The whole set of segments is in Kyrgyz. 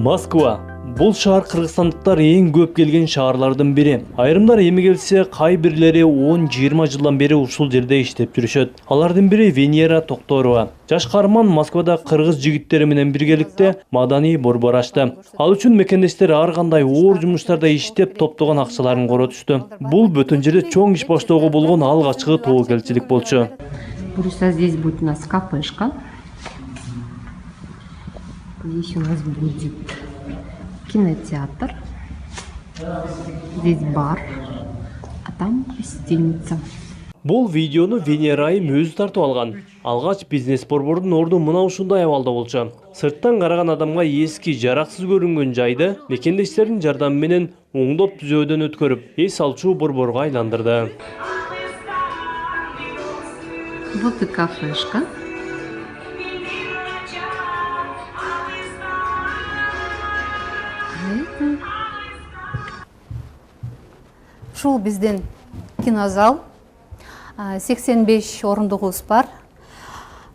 Москва. Бул шаар кыргызстандыктар эң көп келген шаарлардын бири. Айрымдар эми келсе, кай бирлери 10-20 жылдан бери ушул жерде иштеп жүрүшөт. Алардын бири Венера Токторова. Жаш каарман Москвада кыргыз жигиттери менен биргеликте маданий борбор ачты. Ал үчүн мекендештер ар кандай оор жумуштарда иштеп топтогон акчаларын коротушту. Бул бүтүн жерде чоң иш баштоого болгон алгачкы тобокелчилик болчу. Здесь будет у нас кафешка. Здесь у нас будет кинотеатр. Здесь бар, а там гостиница. Бул видеону Венера айым өзү тартып алган. Алгач бизнес борбордун орду мына ушундай абалда болчу. Сырттан караган адамга эски, жараксыз көрүнгөн жайды мекендештердин жардамы менен оңдоп түзөөдөн өткөрүп, эс алчу борборго айландырды. Вот и кафешка. Ушул биздин кинозал, 85 орундугубуз бар.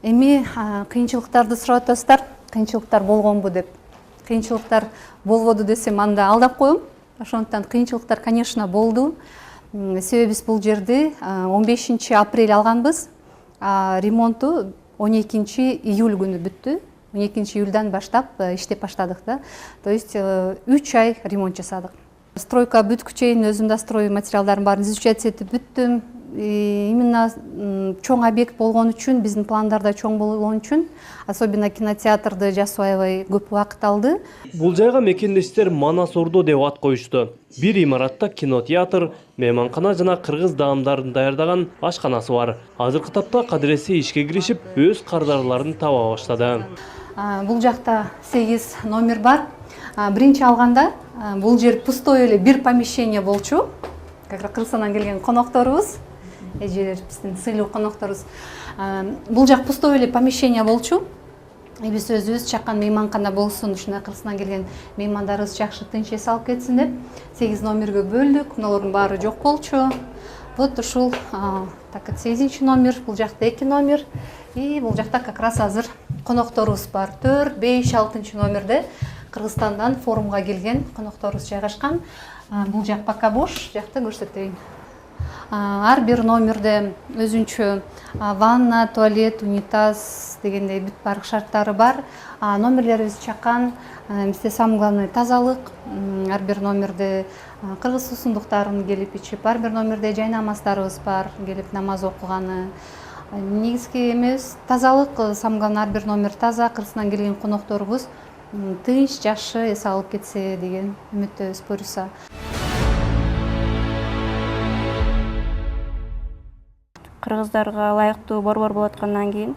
Эми кыйынчылыктарды сурап атасыздар. Кыйынчылыктар болгонбу деп. Кыйынчылыктар болбоду десем анда алдап коем. Ошондуктан кыйынчылыктар, конечно, болду. Себеби биз бул жерди 15 апрель алганбыз. Ремонту 12 июль күнү бүттү. 12 июльдан баштап иштеп баштадык да. То есть 3 ай ремонт жасадык. Стройка бүткүчөйүн өзүмдө строй материалдарын баарын изучать этип бүттүм. Именно чоң объект болгон үчүн, биздин пландарда чоң болгон үчүн, особенно кинотеатрды жасап аябай көп убакыт алды. Бул жайга мекендештер Манас Ордо деп ат коюшту. Бир имаратта кинотеатр, мейманкана жана кыргыз даамдарын даярдаган ашканасы бар. Азыркы тапта кадыресе ишке киришип, өз кардарларын таба баштады. Бул жакта 8 номер бар. Биринчи алганда бул жер пустой эле бир помещение болчу. Как раз Кыргызстандан келген конокторубуз, эжелер биздин сыйлуу конокторубуз. Бул жак пустой эле помещение болчу. Биз өзүбүз чаккан мейманкана болсун, ушундай Кыргызстандан келген меймандарыбыз жакшы тынч эс алып кетсин деп 8 номерге бөлдүк. Муналардын баары жок болчу. Вот ушул 8 номер, бул жакта 2 номер. И бул жакта как раз азыр конокторубуз бар. 4, 5, 6 номерде Кыргызстандан форумга келген конокторубуз жайгашкан. Бул жак пока бош, жакта көрсөтөйүн. Ар бир номерде өзүнчө ванна, туалет, унитаз дегендей бүт баардык шарттары бар. Номерлерибиз чакан, бизде самый главный тазалык. Ар бир номерде кыргыз суусундуктарын келип ичип, ар бир номерде жай намаздарыбыз бар, келип намаз окуганы. Негизги эмес тазалык, самый главный ар бир номер таза, Кыргызстандан келген конокторубуз тынч, жакшы эс алып кетсе деген үмүттөбүз буюрса. Кыргыздарга ылайыктуу борбор болуп аткандан кийин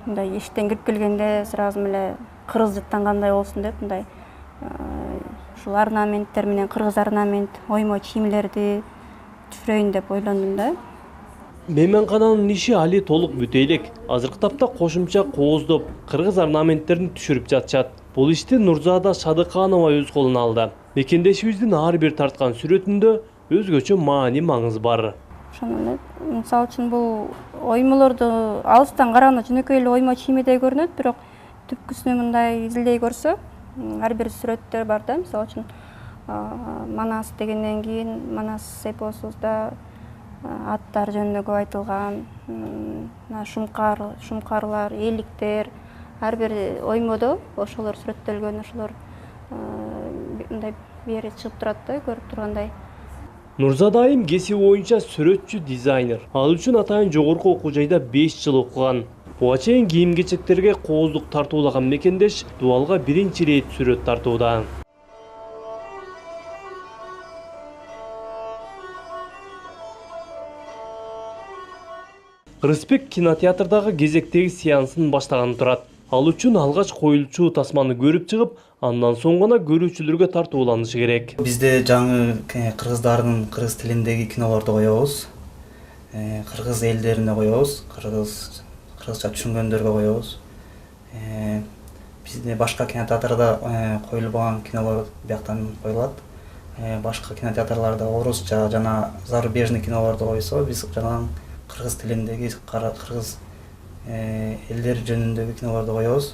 мындай иштен кирип келгенде сразу эле кыргыз жаттангандай болсун деп мындай ушул орнаменттер менен кыргыз орнамент оймо чийимлерди түшүрөйүн деп ойлондум да. Мейманкананын иши али толук бүтө элек. Азыркы тапта кошумча кооздоп, кыргыз орнаменттерин түшүрүп жатышат. Бул ишти Нурзада Шадыканова өз колуна алды. Мекендешибиздин ар бир тарткан сүрөтүндө өзгөчө маани маңыз бар. Ошондон мисалы үчүн бул оймолорду алыстан караганда жөнөкөй эле оймо чийимдей көрүнөт, бирок түпкүсүнө мындай изилдей көрсө, ар бир сүрөттөр бар да. Мисалы үчүн Манас дегенден кийин Манас эпосубузда аттар жөнүндө көп айтылган, шумкарлар, эликтер, ар бир оймодо ошолор сүрөттөлгөн, ошолор мындай бери чыгып турат да, көрүп тургандай. Нурзада айым кесиби боюнча сүрөтчү, дизайнер. Ал үчүн атайын жогорку окуу жайда 5 жыл окуган. Буга чейин кийим-кечектерге кооздук тартуулаган мекендеш дубалга биринчи ирет сүрөт тартууда. Рыспек кинотеатрдагы кезектеги сеансын баштаганы турат. Ал үчүн алгач коюлчу тасманы көрүп чыгып, андан соң гана көрүүчүлөргө тартууланышы керек. Бизде жаңы кыргыздардын кыргыз тилиндеги кинолорду коебуз. Кыргыз элдерине коебуз, кыргызча түшүнгөндөргө коебуз. Бизде башка кинотеатрда коюлбаган кинолор бияктан коюлат. Башка кинотеатрларда орусча жана зарубежный кинолорду койсо, биз жанагы кыргыз тилиндеги кыргыз элдер жөнүндөгү кинолорду коебуз.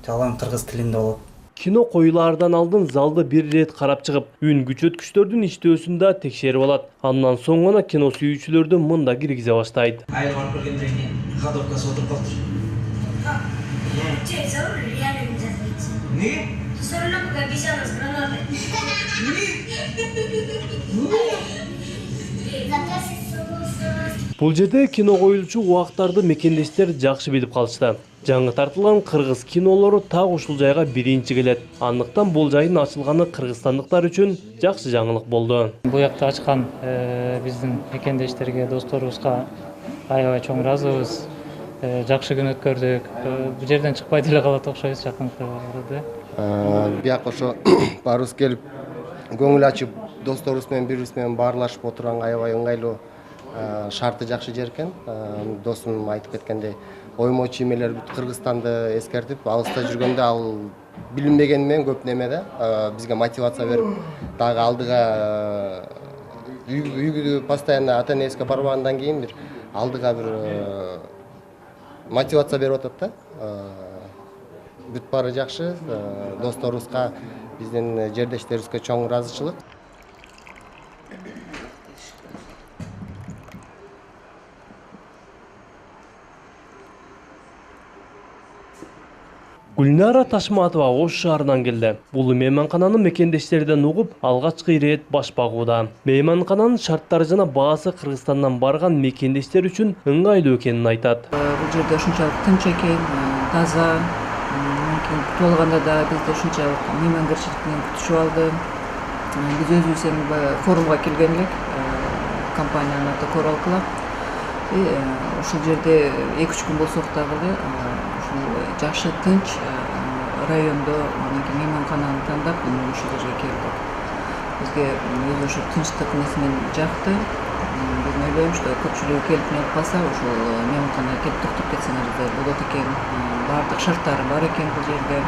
жалаң кыргыз тилинде болот. Кино коюлаардан алдын залды бир рет карап чыгып, үн күчөткүчтөрдүн иштөөсүн да текшерип алат. Андан соң гана кино сүйүүчүлөрдү мында киргизе баштайт. Айыл барып келгенден кийин ходовкасы отуруп калыптыр. Реально нельзя зайти. Неге? Ты все равно как обезьяна с гранатой. Бул жерде кино коюлчу убактарды мекендештер жакшы билип калышты. Жаңы тартылган кыргыз кинолору так ушул жайга биринчи келет. Андыктан бул жайдын ачылганы кыргызстандыктар үчүн жакшы жаңылык болду. Бул жакта ачкан биздин мекендештерге, досторубузга аябай чоң ыраазыбыз. Жакшы күн өткөрдүк. Бул жерден чыкпай деле калат окшойбуз жакынкы. Бияк ошо баарыбыз келип көңүл ачып досторубуз менен бири-бирибиз менен баарлашып отурганга аябай ыңгайлуу, шарты жакшы жер экен. Досум айтып кеткендей, оймо чиймелер бүт Кыргызстанды эскертип, алыста жүргөндө ал билинбегени менен көп немеде бизге мотивация берип, дагы алдыга үйгө постоянно ата-энебизге барбагандан кийин бир алдыга бир мотивация берип атат да. Бүт баары жакшы, досторубузга, биздин жердештерибизге чоң ыраазычылык. Гүлнара Ташматова Ош шаарынан келди. Бул мейманкананы мекендештерден угуп, алгачкы ирет баш багууда. Мейманкананын шарттары жана баасы Кыргызстандан барган мекендештер үчүн ыңгайлуу экенин айтат. Бул жерде ушунчалык тынч экен, таза, күтүп алганда да бизди ушунчалык мейманкерчилик менен күтүшүп алды. Биз өзүбүз эми форумга келген элек, компаниянын аты Коралкла. Ушул жерде 2-3 күн болсок дагы жакшы тынч райондо мейманкананы тандап, ушул жерге келдик. Бизге өзү ошо тынчтык несинен жакты. Мен ойлойм, что көпчүлүгү келип неме калса, ушул мейманканага келип токтоп кетсеңер да болот экен. Баардык шарттары бар экен бул жерде.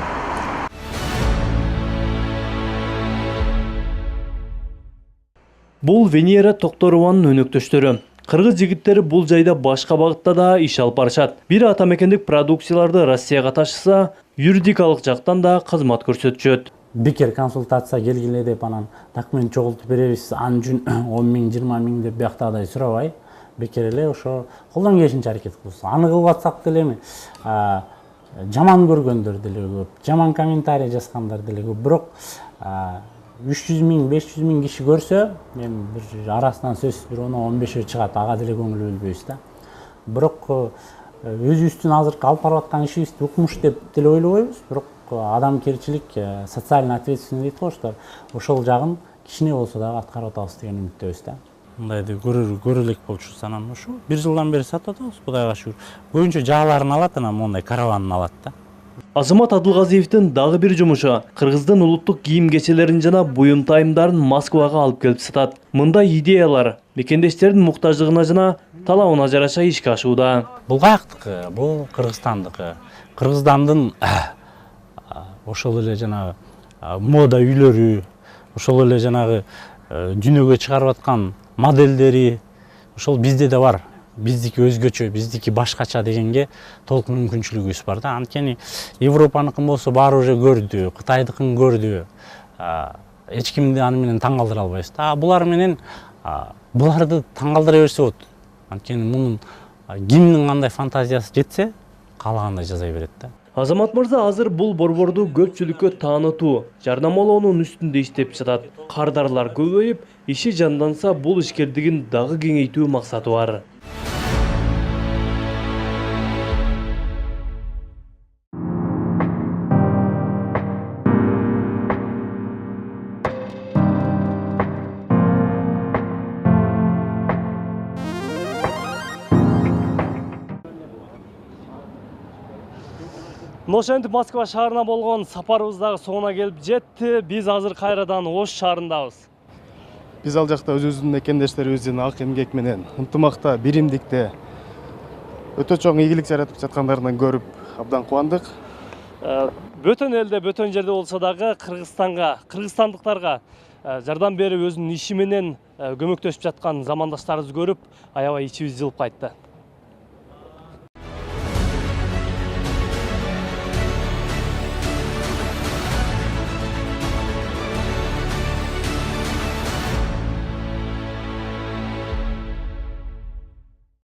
Бул Венера Токторованын өнөктөштөрү. Кыргыз жигиттери бул жайда башка багытта да иш алып барышат. Бир ата мекендик продукцияларды Россияга ташыса, юридикалык жактан да кызмат көрсөтүшөт. Бекер консультация келгиле деп анан документ чогултуп беребиз, анын үчүн 10 000, 20 000 деп бияктагыдай сурабай, бекер эле ошо колдон келишинче аракет кылабыз. Аны кылып атсак деле эми жаман көргөндөр деле көп, жаман комментарий жазгандар деле көп. Бирок 300 000, 500 000 киши көрсө, эми бир арасынан сөзсүз бир 10-15 чыгат, ага деле көңүл бөлбөйбүз да. Бирок өзүбүздүн азыркы алып барып аткан ишибизди укмуш деп деле ойлобойбуз. Бирок адамгерчилик, социальный ответственность дейт го, что ошол жагын кичине болсо дагы аткарып атабыз деген үмүттөбүз да. Мындайды көрө элек болчу санам ушу. 1 жылдан бери сатып атабыз, Кудайга шүгүр. Көбүнчө жааларын алат, анан мондай караванын алат да. Азамат Адылгазиевдин дагы бир жумушу Кыргыздын улуттук кийим кечелерин жана буюм тайымдарын Москвага алып келип сатат. Мындай идеялар мекендештердин муктаждыгына жана талабына жараша ишке ашууда. Бул каяктыкы, бул Кыргызстандыкы. Кыргыздандын ошол эле жанагы мода үйлөрү, ошол эле жанагы дүйнөгө чыгарып аткан модельдери ошол бизде да бар. Биздики өзгөчө, биздики башкача дегенге толук мүмкүнчүлүгүбүз бар да. Анткени Европаныкын болсо баары уже көрдү, Кытайдыкын көрдү. Эч кимди аны менен таң калтыра албайбыз да. Булар менен буларды таң калтыра берсе болот. Анткени мунун кимдин кандай фантазиясы жетсе, каалагандай жаза берет да. Азамат мырза азыр бул борборду көпчүлүккө таанытуу, жарнамалоонун үстүндө иштеп жатат. Кардарлар көбөйүп, иши жанданса бул ишкердигин дагы кеңейтүү максаты бар. Ошентип Москва шаарына болгон сапарыбыз дагы соңуна келип жетти. Биз азыр кайрадан Ош шаарындабыз. Биз ал жакта өзүбүздүн мекендештерибиздин ак эмгек менен ынтымакта, биримдикте өтө чоң ийгилик жаратып жаткандарынан көрүп абдан кубандык. Бөтөн элде, бөтөн жерде болсо дагы Кыргызстанга, кыргызстандыктарга жардам берип өзүнүн иши менен көмөктөшүп жаткан замандаштарыбызды көрүп аябай ичибиз жылып кайтты.